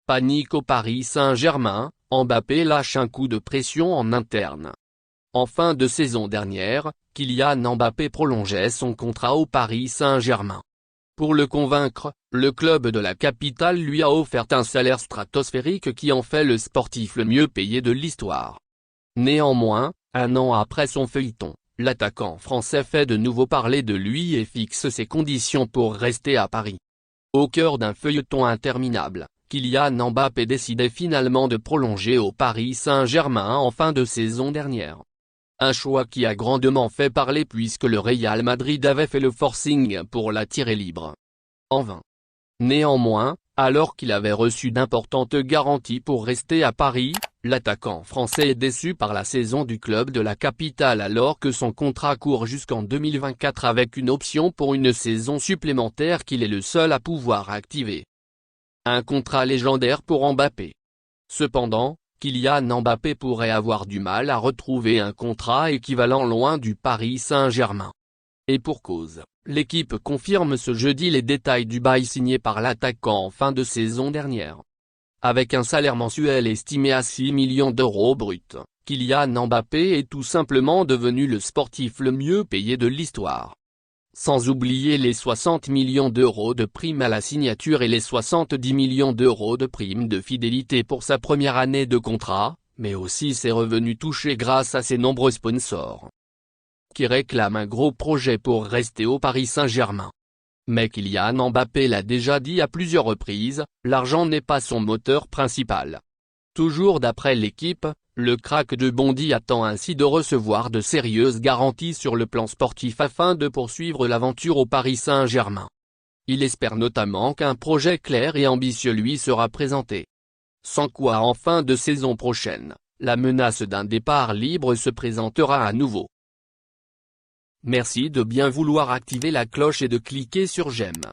Panique au Paris Saint-Germain, Mbappé lâche un coup de pression en interne. En fin de saison dernière, Kylian Mbappé prolongeait son contrat au Paris Saint-Germain. Pour le convaincre, le club de la capitale lui a offert un salaire stratosphérique qui en fait le sportif le mieux payé de l'histoire. Néanmoins, un an après son feuilleton, l'attaquant français fait de nouveau parler de lui et fixe ses conditions pour rester à Paris. Au cœur d'un feuilleton interminable, Kylian Mbappé décidait finalement de prolonger au Paris Saint-Germain en fin de saison dernière. Un choix qui a grandement fait parler puisque le Real Madrid avait fait le forcing pour l'attirer libre. En vain. Néanmoins, alors qu'il avait reçu d'importantes garanties pour rester à Paris, l'attaquant français est déçu par la saison du club de la capitale alors que son contrat court jusqu'en 2024 avec une option pour une saison supplémentaire qu'il est le seul à pouvoir activer. Un contrat légendaire pour Mbappé. Cependant, Kylian Mbappé pourrait avoir du mal à retrouver un contrat équivalent loin du Paris Saint-Germain. Et pour cause, l'équipe confirme ce jeudi les détails du bail signé par l'attaquant en fin de saison dernière. Avec un salaire mensuel estimé à 6 millions d'euros bruts, Kylian Mbappé est tout simplement devenu le sportif le mieux payé de l'histoire. Sans oublier les 60 millions d'euros de primes à la signature et les 70 millions d'euros de primes de fidélité pour sa première année de contrat, mais aussi ses revenus touchés grâce à ses nombreux sponsors qui réclament un gros projet pour rester au Paris Saint-Germain. Mais Kylian Mbappé l'a déjà dit à plusieurs reprises, l'argent n'est pas son moteur principal. Toujours d'après l'équipe, le crack de Bondy attend ainsi de recevoir de sérieuses garanties sur le plan sportif afin de poursuivre l'aventure au Paris Saint-Germain. Il espère notamment qu'un projet clair et ambitieux lui sera présenté. Sans quoi en fin de saison prochaine, la menace d'un départ libre se présentera à nouveau. Merci de bien vouloir activer la cloche et de cliquer sur j'aime.